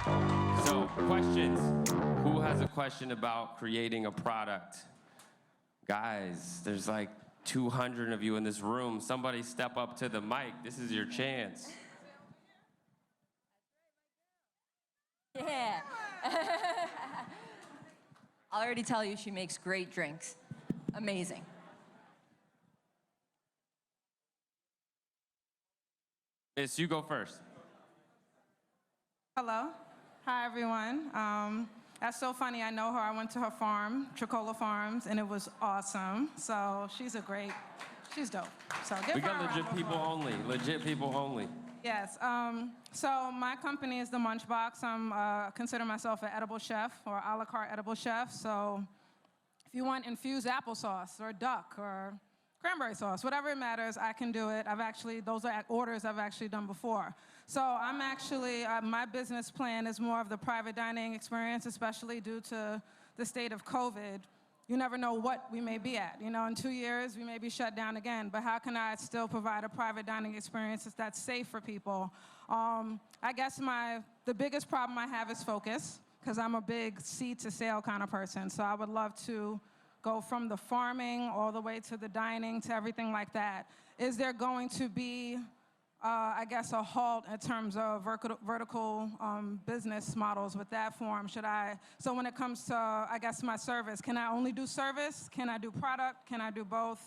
So, questions. Who has a question about creating a product? Guys, there's like 200 of you in this room. Somebody step up to the mic. This is your chance. Yeah. I'll already tell you she makes great drinks. Amazing. Miss, you go first. Hello. Hi, everyone. That's so funny. I know her. I went to her farm, Tricola Farms, and it was awesome. So she's dope. So We got legit people only. Legit people only. Yes. So my company is the Munchbox. I consider myself an edible chef or a la carte edible chef. So if you want infused applesauce or duck or cranberry sauce, whatever it matters, I can do it. Those are orders I've actually done before. So I'm actually, my business plan is more of the private dining experience, especially due to the state of COVID. You never know what we may be at. In 2 years, we may be shut down again, but how can I still provide a private dining experience that's safe for people? I guess the biggest problem I have is focus, because I'm a big seed to sale kind of person. So I would love to go from the farming all the way to the dining to everything like that. Is there going to be, I guess, a halt in terms of vertical business models with that form? So when it comes to, I guess, my service, can I only do service? Can I do product? Can I do both?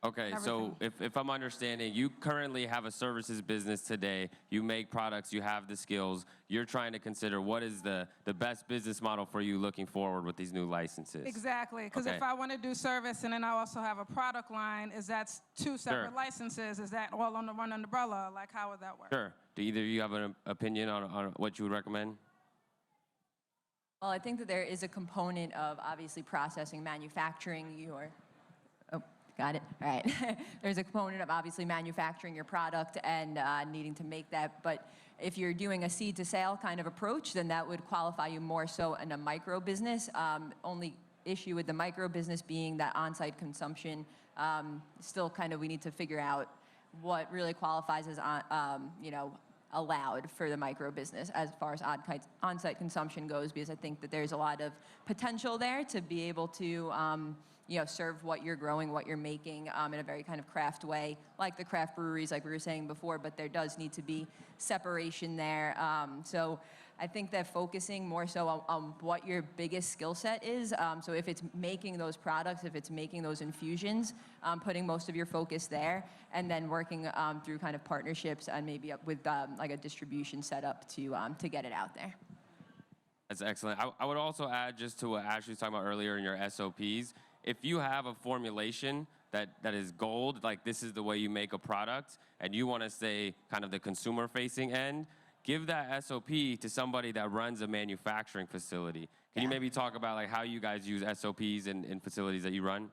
Okay, Everything. so if I'm understanding, you currently have a services business today. You make products, you have the skills. You're trying to consider what is the best business model for you looking forward with these new licenses. Exactly, because if I want to do service and then I also have a product line, is that two separate licenses? Is that all under one umbrella? Like, how would that work? Sure. Do either of you have an opinion on what you would recommend? Well, I think that there is a component of obviously processing, manufacturing your. Got it. All right. There's a component of obviously manufacturing your product and needing to make that. But if you're doing a seed to sale kind of approach, then that would qualify you more so in a micro business. Only issue with the micro business being that on-site consumption. Still kind of we need to figure out what really qualifies as allowed for the micro business as far as on-site consumption goes, because I think that there's a lot of potential there to be able to serve what you're growing, what you're making in a very kind of craft way, like the craft breweries, like we were saying before, but there does need to be separation there. So I think that focusing more so on what your biggest skill set is, so if it's making those products, if it's making those infusions, putting most of your focus there, and then working through kind of partnerships and maybe up with like a distribution setup to get it out there. That's excellent. I would also add, just to what Ashley was talking about earlier in your SOPs, if you have a formulation that is gold, like this is the way you make a product, and you want to stay kind of the consumer-facing end, give that SOP to somebody that runs a manufacturing facility. Can you maybe talk about like how you guys use SOPs in facilities that you run?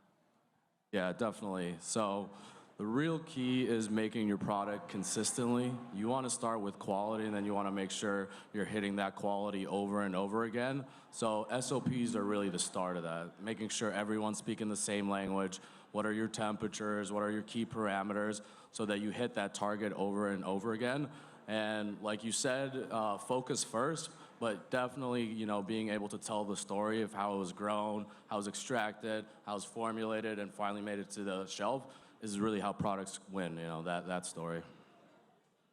Yeah, definitely. So the real key is making your product consistently. You want to start with quality, and then you want to make sure you're hitting that quality over and over again. So SOPs are really the start of that, making sure everyone's speaking the same language. What are your temperatures? What are your key parameters? So that you hit that target over and over again. And like you said, focus first, but definitely, being able to tell the story of how it was grown, how it was extracted, how it was formulated, and finally made it to the shelf is really how products win, that story.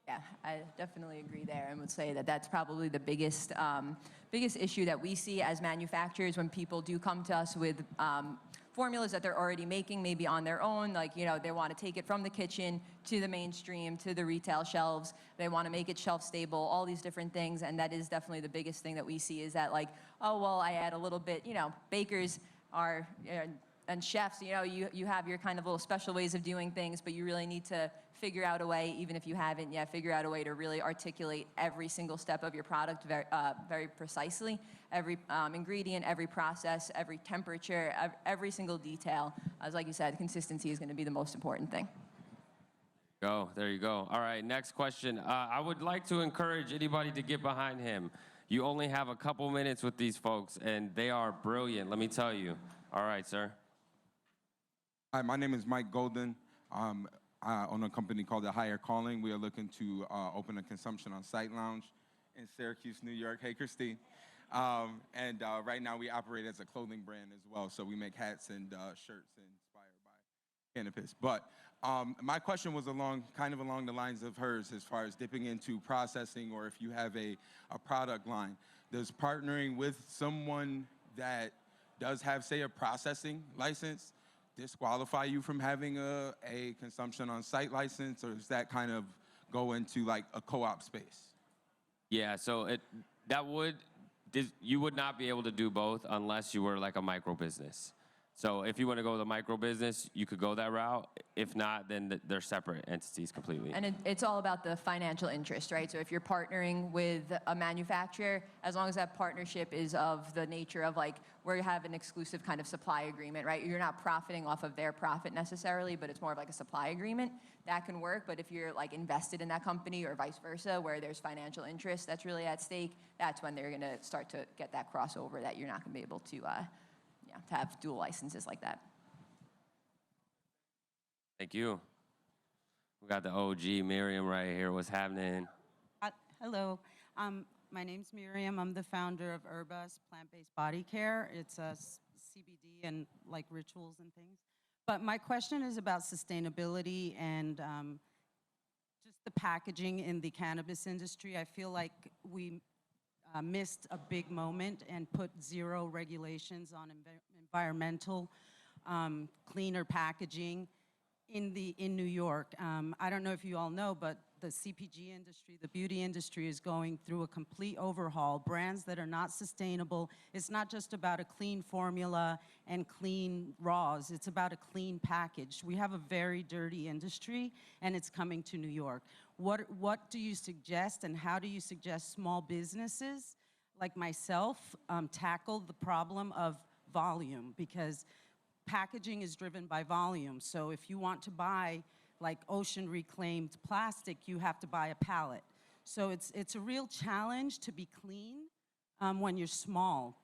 Yeah, I definitely agree there and would say that that's probably the biggest issue that we see as manufacturers when people do come to us with formulas that they're already making, maybe on their own, like, they want to take it from the kitchen to the mainstream, to the retail shelves. They want to make it shelf stable, all these different things. And that is definitely the biggest thing that we see is that, like, oh, well, I add a little bit, bakers are, and chefs, you have your kind of little special ways of doing things, but you really need to figure out a way, even if you haven't yet, figure out a way to really articulate every single step of your product very precisely. Every ingredient, every process, every temperature, every single detail. As like you said, consistency is going to be the most important thing. There you go. All right, next question. I would like to encourage anybody to get behind him. You only have a couple minutes with these folks, and they are brilliant, let me tell you. All right, sir. Hi, my name is Mike Golden. I own a company called The Higher Calling. We are looking to open a consumption on site lounge in Syracuse, New York. Hey, Christine. And right now we operate as a clothing brand as well. So we make hats and shirts inspired by cannabis. But my question was kind of along the lines of hers as far as dipping into processing, or if you have a product line. Does partnering with someone that does have, say, a processing license disqualify you from having a consumption on site license, or does that kind of go into like a co-op space? Yeah, so you would not be able to do both unless you were like a micro business. So if you want to go the micro business, you could go that route. If not, then they're separate entities completely. And it's all about the financial interest, right? So if you're partnering with a manufacturer, as long as that partnership is of the nature of like where you have an exclusive kind of supply agreement, right? You're not profiting off of their profit necessarily, but it's more of like a supply agreement. That can work, but if you're like invested in that company or vice versa, where there's financial interest that's really at stake, that's when they're gonna start to get that crossover that you're not gonna be able to have dual licenses like that. Thank you. We got the OG Miriam right here. What's happening? Hello. My name's Miriam. I'm the founder of Herbus Plant-Based Body Care. It's a CBD and like rituals and things. But my question is about sustainability and just the packaging in the cannabis industry. I feel like we missed a big moment and put zero regulations on environmental cleaner packaging in New York. I don't know if you all know, but the CPG industry, the beauty industry is going through a complete overhaul. Brands that are not sustainable, it's not just about a clean formula and clean raws, it's about a clean package. We have a very dirty industry and it's coming to New York. What do you suggest and how do you suggest small businesses like myself tackle the problem of volume? Because packaging is driven by volume. So if you want to buy like ocean reclaimed plastic, you have to buy a pallet. So it's a real challenge to be clean when you're small.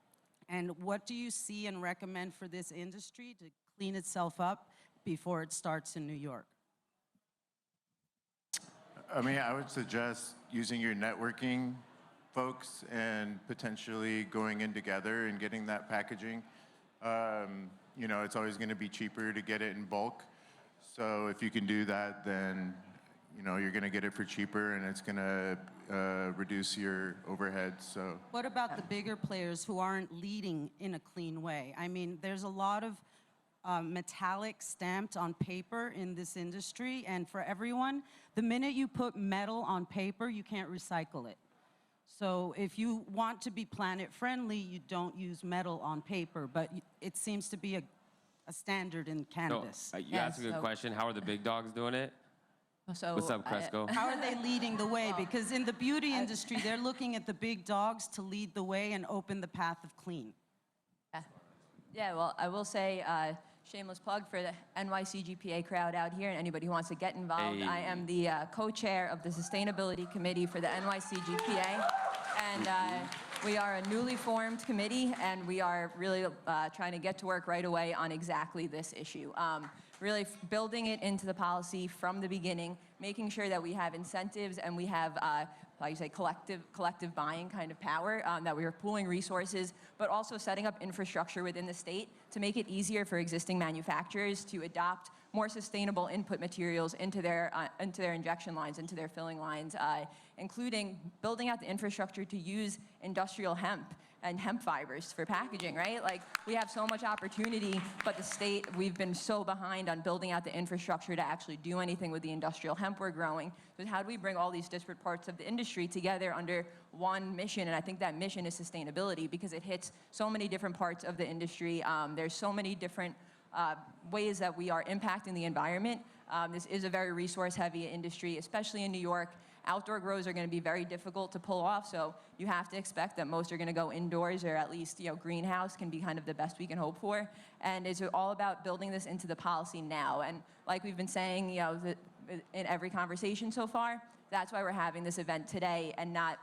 And what do you see and recommend for this industry to clean itself up before it starts in New York? I mean, I would suggest using your networking folks and potentially going in together and getting that packaging. You know, it's always going to be cheaper to get it in bulk. So if you can do that, then, you know, you're going to get it for cheaper and it's going to reduce your overhead. So what about the bigger players who aren't leading in a clean way? I mean, there's a lot of metallic stamped on paper in this industry, and for everyone, the minute you put metal on paper, you can't recycle it. So if you want to be planet friendly, you don't use metal on paper, but it seems to be a standard in cannabis. So, you asked a good question. How are the big dogs doing it? So, What's up, Cresco? How are they leading the way? Because in the beauty industry, they're looking at the big dogs to lead the way and open the path of clean. Yeah, well, I will say, shameless plug for the NYCGPA crowd out here and anybody who wants to get involved. Hey. I am the co-chair of the Sustainability Committee for the NYCGPA. And we are a newly formed committee, and we are really trying to get to work right away on exactly this issue. Really building it into the policy from the beginning, making sure that we have incentives and we have, like you say, collective buying kind of power, that we are pooling resources, but also setting up infrastructure within the state to make it easier for existing manufacturers to adopt more sustainable input materials into their injection lines, into their filling lines, including building out the infrastructure to use industrial hemp and hemp fibers for packaging, right? Like, we have so much opportunity, but the state, we've been so behind on building out the infrastructure to actually do anything with the industrial hemp we're growing. So how do we bring all these disparate parts of the industry together under one mission? And I think that mission is sustainability, because it hits so many different parts of the industry. There's so many different ways that we are impacting the environment. This is a very resource-heavy industry, especially in New York. Outdoor grows are going to be very difficult to pull off, so you have to expect that most are going to go indoors, or at least, you know, greenhouse can be kind of the best we can hope for. And it's all about building this into the policy now. And like we've been saying, you know, in every conversation so far, that's why we're having this event today and not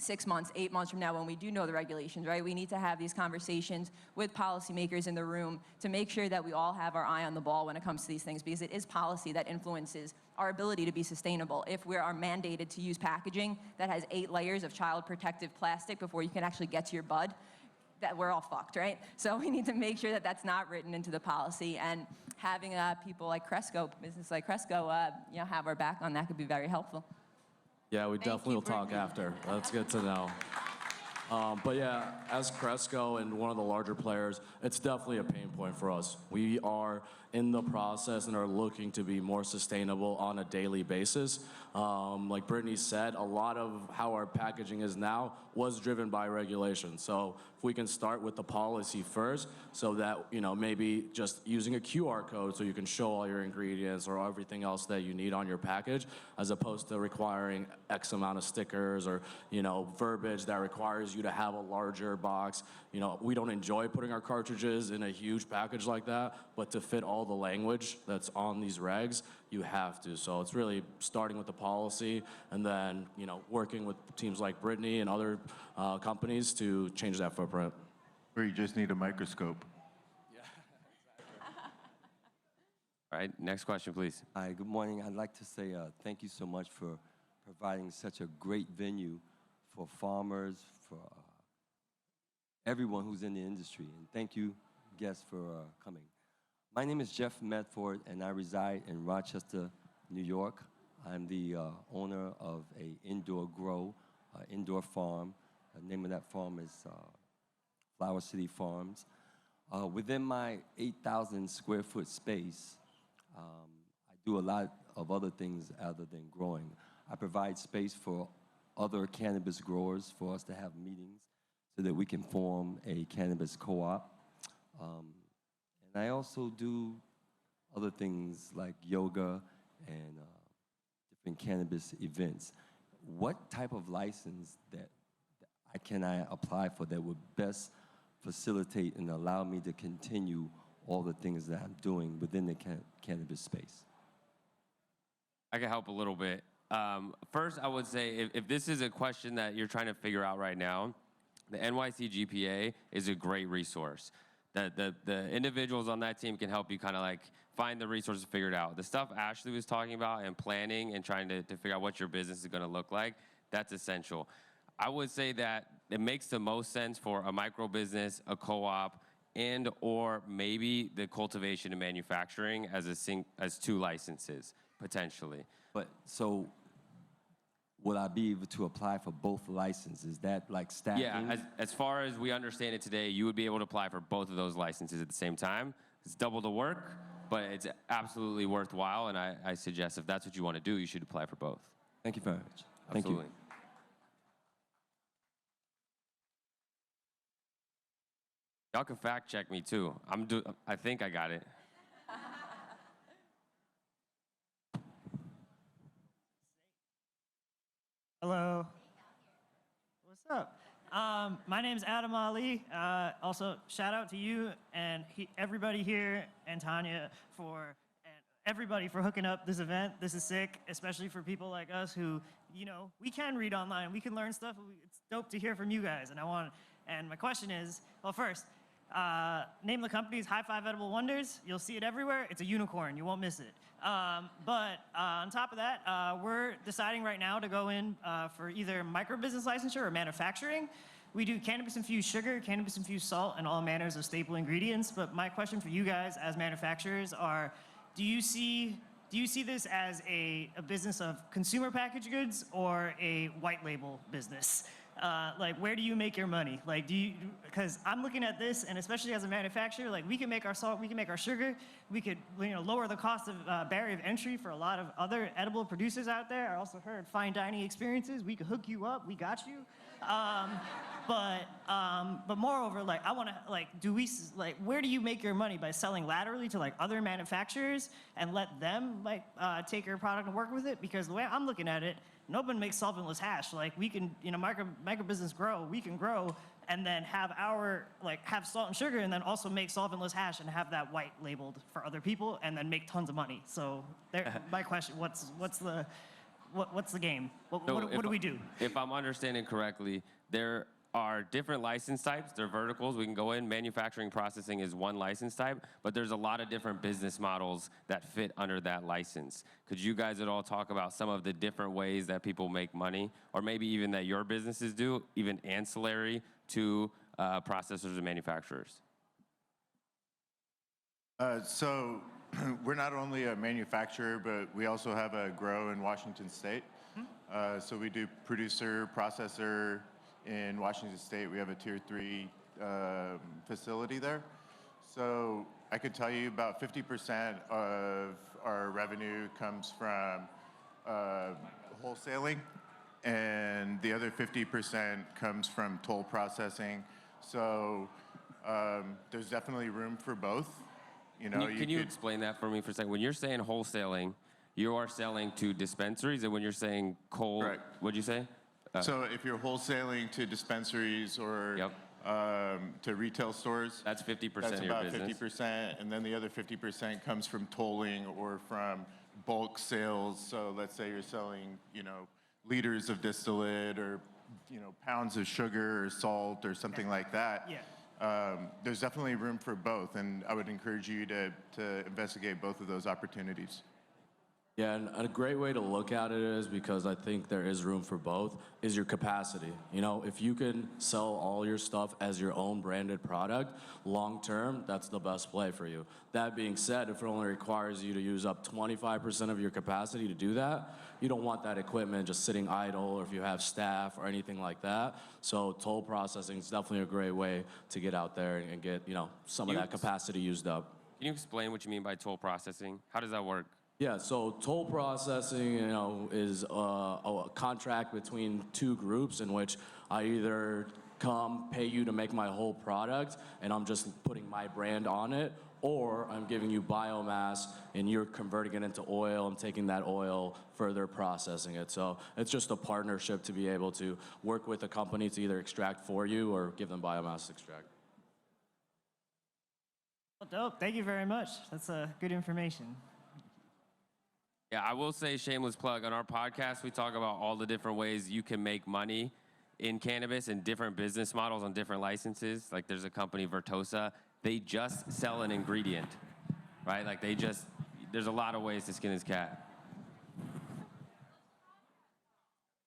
6 months, 8 months from now when we do know the regulations, right? We need to have these conversations with policymakers in the room to make sure that we all have our eye on the ball when it comes to these things, because it is policy that influences our ability to be sustainable. If we are mandated to use packaging that has 8 layers of child protective plastic before you can actually get to your bud, that we're all fucked, right? So we need to make sure that that's not written into the policy, and having people like Cresco, business like Cresco, have our back on that could be very helpful. Yeah, we definitely will talk Brittany. after. That's good to know. But yeah, as Cresco and one of the larger players, it's definitely a pain point for us. We are in the process and are looking to be more sustainable on a daily basis. Like Brittany said, a lot of how our packaging is now was driven by regulation. So if we can start with the policy first, so that, maybe just using a QR code so you can show all your ingredients or everything else that you need on your package, as opposed to requiring X amount of stickers or, verbiage that requires you to have a larger box. We don't enjoy putting our cartridges in a huge package like that, but to fit all the language that's on these regs, you have to. So it's really starting with the policy and then, working with teams like Brittany and other companies to change that footprint. Or you just need a microscope. All right, next question, please. Hi, good morning. I'd like to say thank you so much for providing such a great venue for farmers, for everyone who's in the industry. And thank you, guests, for coming. My name is Jeff Medford, and I reside in Rochester, New York. I'm the owner of a indoor grow, indoor farm. The name of that farm is Flower City Farms. Within my 8,000 square foot space, I do a lot of other things other than growing. I provide space for other cannabis growers for us to have meetings so that we can form a cannabis co-op. And I also do other things like yoga and different cannabis events. What type of license that can I apply for that would best facilitate and allow me to continue all the things that I'm doing within the cannabis space? I can help a little bit. First, I would say if this is a question that you're trying to figure out right now, the NYC GPA is a great resource. The individuals on that team can help you kind of like find the resources, figure it out. The stuff Ashley was talking about and planning and trying to figure out what your business is going to look like, that's essential. I would say that it makes the most sense for a micro business, a co-op, and or maybe the cultivation and manufacturing as 2 licenses, potentially. But so would I be able to apply for both licenses? Is that like stacking? Yeah, as far as we understand it today, you would be able to apply for both of those licenses at the same time. It's double the work, but it's absolutely worthwhile, and I suggest if that's what you want to do, you should apply for both. Thank you very much. Thank you. Absolutely. Y'all can fact check me too. I think I got it. Hello. What's up? My name's Adam Ali. Also, shout out to you and everybody here and Tanya and everybody for hooking up this event. This is sick, especially for people like us who, we can read online, we can learn stuff. It's dope to hear from you guys, and my question is, well, first, name of the company is High Five Edible Wonders. You'll see it everywhere. It's a unicorn. You won't miss it. But on top of that, we're deciding right now to go in for either micro-business licensure or manufacturing. We do cannabis-infused sugar, cannabis-infused salt, and all manners of staple ingredients. But my question for you guys as manufacturers are, do you see this as a business of consumer packaged goods or a white label business? Like, where do you make your money? Like, because I'm looking at this, and especially as a manufacturer, like, we can make our salt, we can make our sugar, we could, lower the cost of barrier of entry for a lot of other edible producers out there. I also heard fine dining experiences. We could hook you up. We got you. But moreover, like, I want to, where do you make your money? By selling laterally to, other manufacturers and let them, take your product and work with it? Because the way I'm looking at it, nobody makes solventless hash. Like, we can, micro business grow, we can grow, and then have have salt and sugar, and then also make solventless hash and have that white labeled for other people, and then make tons of money. So my question, what's the what's the game? What, So what do we do? If I'm understanding correctly, there are different license types. They're verticals. We can go in. Manufacturing processing is one license type, but there's a lot of different business models that fit under that license. Could you guys at all talk about some of the different ways that people make money, or maybe even that your businesses do, even ancillary to processors and manufacturers? So we're not only a manufacturer, but we also have a grow in Washington State. So we do producer, processor in Washington State. We have a tier 3 facility there. So I could tell you about 50% of our revenue comes from wholesaling, and the other 50% comes from toll processing. So there's definitely room for both. You know, Can you explain that for me for a second? When you're saying wholesaling, you are selling to dispensaries, and when you're saying cold, Correct. what'd you say? So if you're wholesaling to dispensaries or Yep. to retail stores, That's 50% that's of your about business. 50%, and then the other 50% comes from tolling or from bulk sales. So let's say you're selling, you know, liters of distillate or, you know, pounds of sugar or salt or something like that. Yeah. There's definitely room for both, and I would encourage you to investigate both of those opportunities. Yeah, and a great way to look at it is, because I think there is room for both, is your capacity. You know, if you can sell all your stuff as your own branded product, long term, that's the best play for you. That being said, if it only requires you to use up 25% of your capacity to do that, you don't want that equipment just sitting idle, or if you have staff or anything like that. So toll processing is definitely a great way to get out there and get, you know, some of that capacity used up. Can you explain what you mean by toll processing? How does that work? Yeah, so toll processing, you know, is a contract between two groups in which I either come, pay you to make my whole product, and I'm just putting my brand on it, or I'm giving you biomass and you're converting it into oil and taking that oil, further processing it. So it's just a partnership to be able to work with a company to either extract for you or give them biomass to extract. Well, dope. Thank you very much. That's good information. Yeah, I will say, shameless plug, on our podcast, we talk about all the different ways you can make money in cannabis and different business models on different licenses. Like there's a company, Vertosa, they just sell an ingredient, right? Like there's a lot of ways to skin this cat.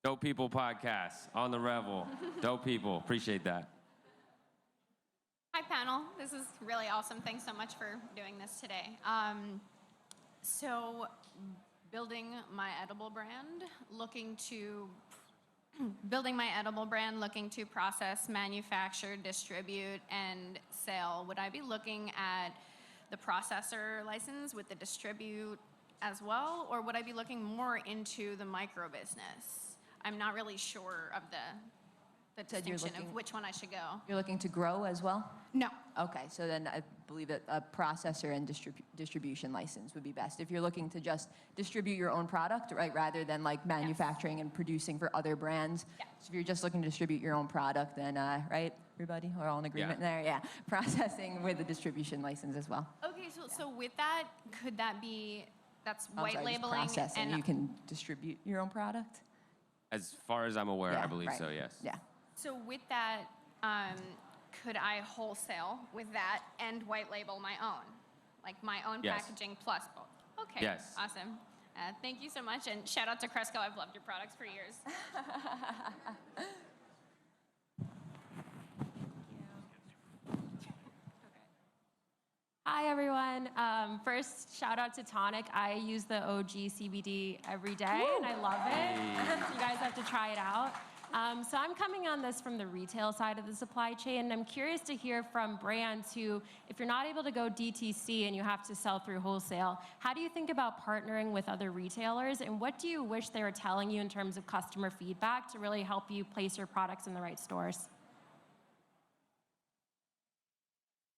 Dope People Podcast on the Revel. Dope People, appreciate that. Hi, panel. This is really awesome. Thanks so much for doing this today. So, building my edible brand, looking to process, manufacture, distribute, and sell. Would I be looking at the processor license with the distribute as well, or would I be looking more into the micro business? I'm not really sure of the distinction of which one I should go. You're looking to grow as well? No. Okay, so then I believe that a processor and distribution license would be best. If you're looking to just distribute your own product, right, rather than like manufacturing and producing for other brands. Yeah. So if you're just looking to distribute your own product, then, right, everybody, we're all in agreement there? Yeah, processing with a distribution license as well. Okay, so with that, could that be, that's I'm white sorry, just labeling processing, and you can distribute your own product? As far as I'm aware, I believe right. so, yes. Yeah. so with that, could I wholesale with that and white label my own? Like my own Yes. packaging plus both? Okay, Yes. awesome. Thank you so much, and shout out to Cresco. I've loved your products for years. Hi, everyone. First, shout out to Tonic. I use the OG CBD every day, and I love it. You guys have to try it out. So I'm coming on this from the retail side of the supply chain, and I'm curious to hear from brands who, if you're not able to go DTC and you have to sell through wholesale, how do you think about partnering with other retailers, and what do you wish they were telling you in terms of customer feedback to really help you place your products in the right stores?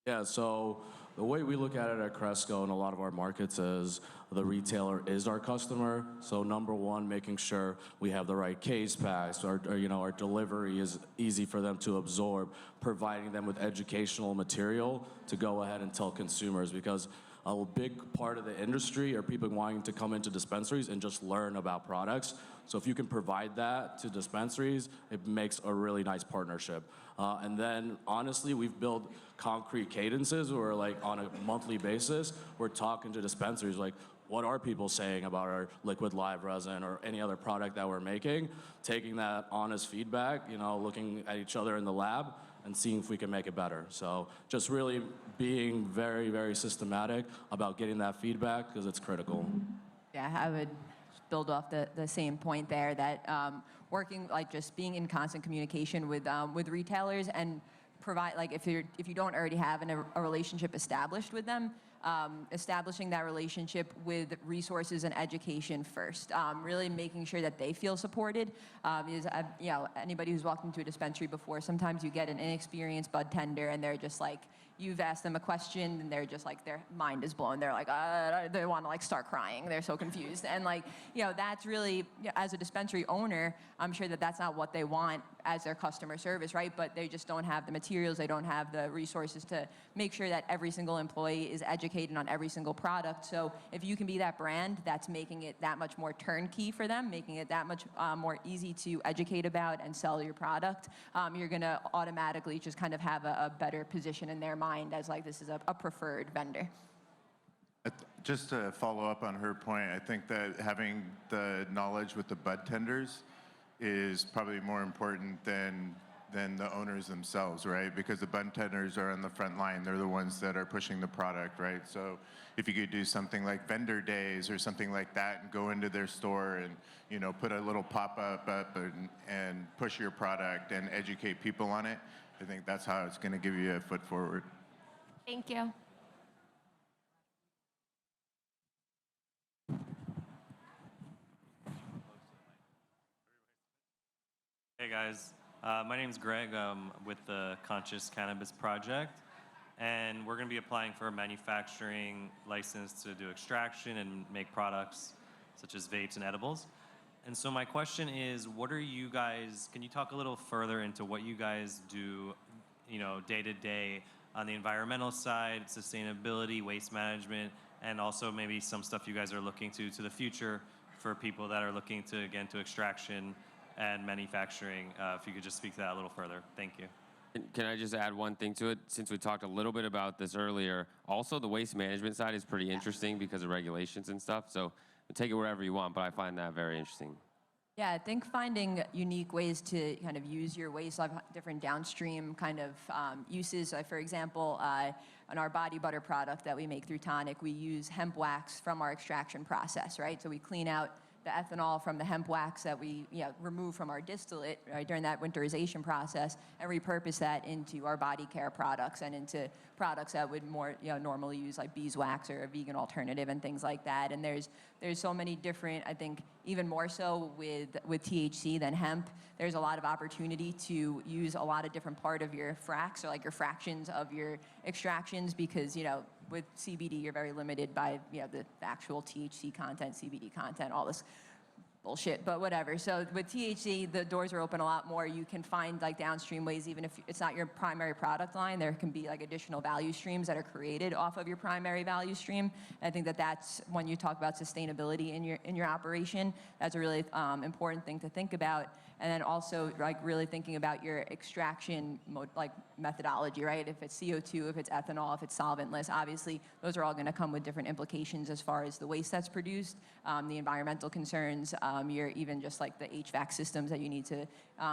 Yeah, so the way we look at it at Cresco and a lot of our markets is the retailer is our customer. So number one, making sure we have the right case packs, our delivery is easy for them to absorb, providing them with educational material to go ahead and tell consumers, because a big part of the industry are people wanting to come into dispensaries and just learn about products. So if you can provide that to dispensaries, it makes a really nice partnership. And then honestly, we've built concrete cadences where like on a monthly basis, we're talking to dispensaries like, what are people saying about our liquid live resin or any other product that we're making? Taking that honest feedback, looking at each other in the lab and seeing if we can make it better. So just really being very, very systematic about getting that feedback because it's critical. Yeah, I would build off the same point there that working, like just being in constant communication with retailers and provide, like if you don't already have a relationship established with them, establishing that relationship with resources and education first. Really making sure that they feel supported. Because anybody who's walked into a dispensary before, sometimes you get an inexperienced bud tender and they're just like, you've asked them a question and they're just like, their mind is blown. They're like, they want to like start crying. They're so confused. And like, that's really, as a dispensary owner, I'm sure that that's not what they want as their customer service, right? But they just don't have the materials. They don't have the resources to make sure that every single employee is educated on every single product. So if you can be that brand that's making it that much more turnkey for them, making it that much more easy to educate about and sell your product, you're going to automatically just kind of have a better position in their mind as like this is a preferred vendor. Just to follow up on her point, I think that having the knowledge with the bud tenders is probably more important than the owners themselves, right? Because the bud tenders are on the front line. They're the ones that are pushing the product, right? So if you could do something like vendor days or something like that and go into their store and, put a little pop-up up and push your product and educate people on it, I think that's how it's going to give you a foot forward. Thank you. Hey guys, my name's Greg. I'm with the Conscious Cannabis Project, and we're going to be applying for a manufacturing license to do extraction and make products such as vapes and edibles. And so my question is, can you talk a little further into what you guys do, day to day on the environmental side, sustainability, waste management, and also maybe some stuff you guys are looking to the future for people that are looking to get into extraction and manufacturing. If you could just speak to that a little further. Thank you. Can I just add one thing to it? Since we talked a little bit about this earlier, also the waste management side is pretty interesting because of regulations and stuff. So take it wherever you want, but I find that very interesting. Yeah, I think finding unique ways to kind of use your waste, like different downstream kind of uses. So for example, on our body butter product that we make through Tonic, we use hemp wax from our extraction process, right? So we clean out the ethanol from the hemp wax that we remove from our distillate right, during that winterization process and repurpose that into our body care products and into products that would more normally use like beeswax or a vegan alternative and things like that. And there's so many different, I think even more so with THC than hemp, there's a lot of opportunity to use a lot of different part of your fracs or like your fractions of your extractions because with CBD, you're very limited by the actual THC content, CBD content, all this bullshit, but whatever. So with THC, the doors are open a lot more. You can find like downstream ways, even if it's not your primary product line, there can be like additional value streams that are created off of your primary value stream. And I think that's when you talk about sustainability in your operation, that's a really important thing to think about. And then also like really thinking about your extraction methodology, right? If it's CO2, if it's ethanol, if it's solventless, obviously those are all going to come with different implications as far as the waste that's produced, the environmental concerns, your even just like the HVAC systems that you need to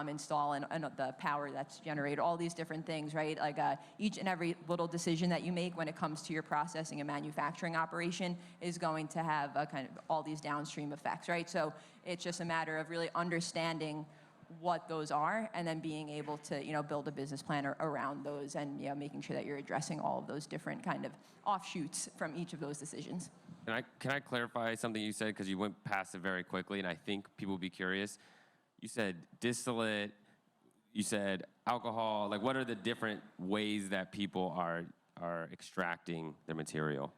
install and the power that's generated, all these different things, right? Like each and every little decision that you make when it comes to your processing and manufacturing operation is going to have kind of all these downstream effects, right? So it's just a matter of really understanding what those are and then being able to build a business plan around those and making sure that you're addressing all of those different kind of offshoots from each of those decisions. Can I clarify something you said because you went past it very quickly and I think people will be curious. You said distillate, you said alcohol. Like what are the different ways that people are extracting their material?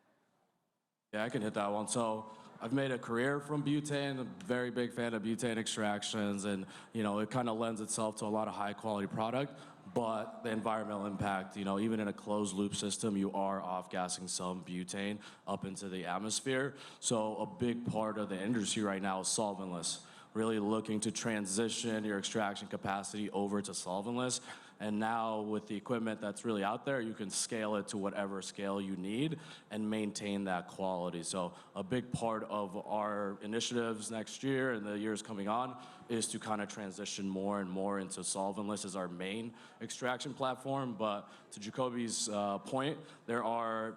Yeah, I can hit that one. So I've made a career from butane, a very big fan of butane extractions, and it kind of lends itself to a lot of high quality product, but the environmental impact, even in a closed loop system, you are off-gassing some butane up into the atmosphere. So a big part of the industry right now is solventless, really looking to transition your extraction capacity over to solventless. And now with the equipment that's really out there, you can scale it to whatever scale you need and maintain that quality. So a big part of our initiatives next year and the years coming on is to kind of transition more and more into solventless as our main extraction platform. But to Jacoby's point, there are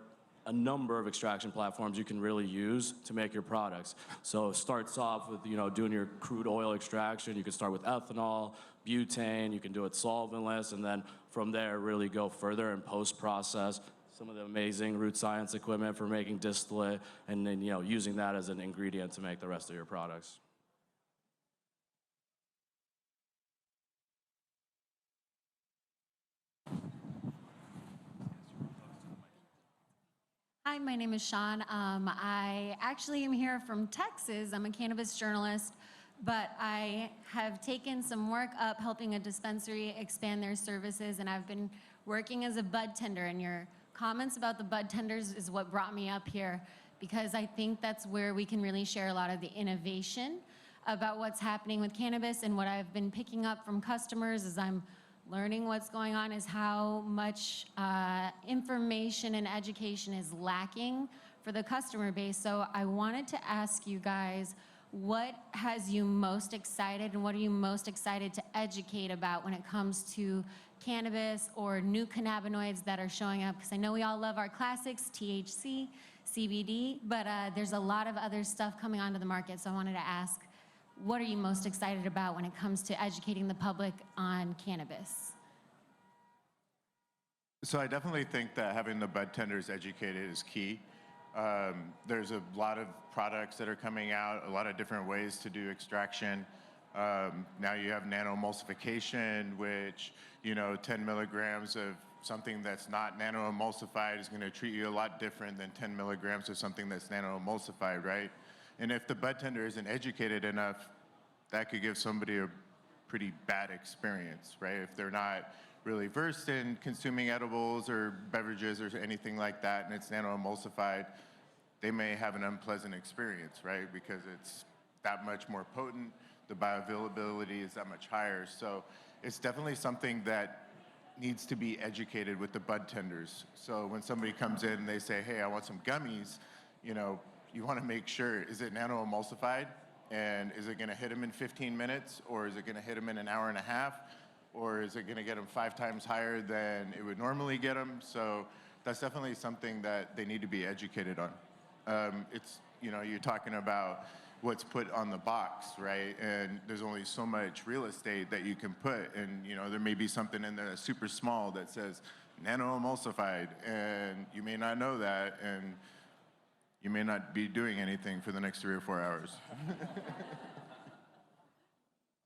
a number of extraction platforms you can really use to make your products. So it starts off with, doing your crude oil extraction. You can start with ethanol, butane, you can do it solventless, and then from there really go further and post-process some of the amazing root science equipment for making distillate, and then, using that as an ingredient to make the rest of your products. Hi, my name is Sean. I actually am here from Texas. I'm a cannabis journalist, but I have taken some work up helping a dispensary expand their services, and I've been working as a bud tender, and your comments about the bud tenders is what brought me up here, because I think that's where we can really share a lot of the innovation about what's happening with cannabis. And what I've been picking up from customers as I'm learning what's going on is how much information and education is lacking for the customer base. So I wanted to ask you guys, what has you most excited, and what are you most excited to educate about when it comes to cannabis or new cannabinoids that are showing up? Because I know we all love our classics, THC, CBD, but there's a lot of other stuff coming onto the market. So I wanted to ask, what are you most excited about when it comes to educating the public on cannabis? So I definitely think that having the bud tenders educated is key. There's a lot of products that are coming out, a lot of different ways to do extraction. Now you have nano-emulsification, which, 10 milligrams of something that's not nano-emulsified is going to treat you a lot different than 10 milligrams of something that's nano-emulsified, right? And if the bud tender isn't educated enough, that could give somebody a pretty bad experience, right? If they're not really versed in consuming edibles or beverages or anything like that, and it's nano-emulsified, they may have an unpleasant experience, right? Because it's that much more potent, the bioavailability is that much higher. So it's definitely something that needs to be educated with the bud tenders. So when somebody comes in and they say, hey, I want some gummies, you want to make sure, is it nano-emulsified? And is it going to hit them in 15 minutes? Or is it going to hit them in an hour and a half? Or is it going to get them 5 times higher than it would normally get them? So that's definitely something that they need to be educated on. You're talking about what's put on the box, right? And there's only so much real estate that you can put. And, there may be something in there that's super small that says nano-emulsified, and you may not know that, and you may not be doing anything for the next 3 or 4 hours.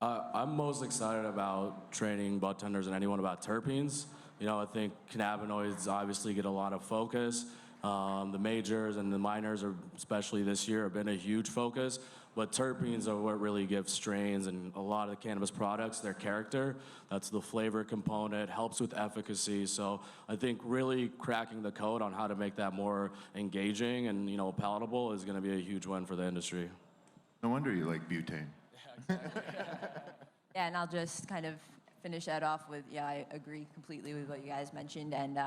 I'm most excited about training bud tenders and anyone about terpenes. I think cannabinoids obviously get a lot of focus. The majors and the minors, especially this year, have been a huge focus. But terpenes are what really gives strains and a lot of the cannabis products their character. That's the flavor component, helps with efficacy. So I think really cracking the code on how to make that more engaging and palatable is going to be a huge win for the industry. No wonder you like butane. Yeah, and I'll just kind of finish that off with, I agree completely with what you guys mentioned. And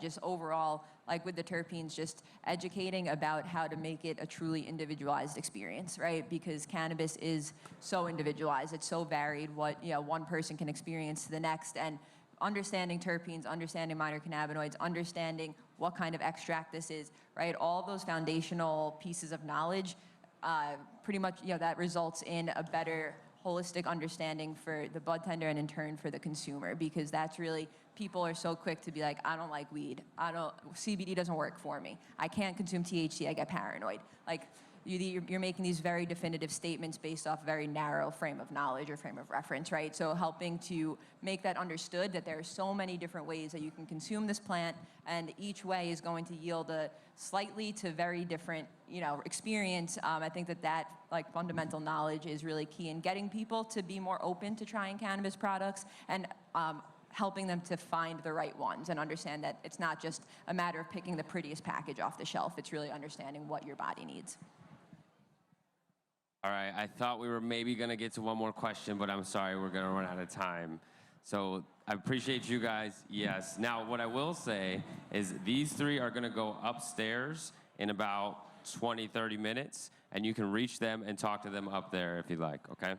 just overall, like with the terpenes, just educating about how to make it a truly individualized experience, right? Because cannabis is so individualized. It's so varied what one person can experience to the next. And understanding terpenes, understanding minor cannabinoids, understanding what kind of extract this is, right? All those foundational pieces of knowledge, pretty much, that results in a better holistic understanding for the bud tender and in turn for the consumer, because that's really, people are so quick to be like, I don't like weed. CBD doesn't work for me. I can't consume THC, I get paranoid. Like, you're making these very definitive statements based off a very narrow frame of knowledge or frame of reference, right? So helping to make that understood that there are so many different ways that you can consume this plant, and each way is going to yield a slightly to very different, experience. I think that like fundamental knowledge is really key in getting people to be more open to trying cannabis products and helping them to find the right ones and understand that it's not just a matter of picking the prettiest package off the shelf. It's really understanding what your body needs. All right, I thought we were maybe gonna get to one more question, but I'm sorry, we're gonna run out of time. So I appreciate you guys, yes. Now, what I will say is these three are gonna go upstairs in about 20, 30 minutes, and you can reach them and talk to them up there if you'd like, okay?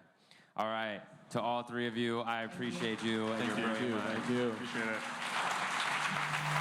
All right, to all three of you, I appreciate you. And Thank you. your brave minds. Thank you. Appreciate it.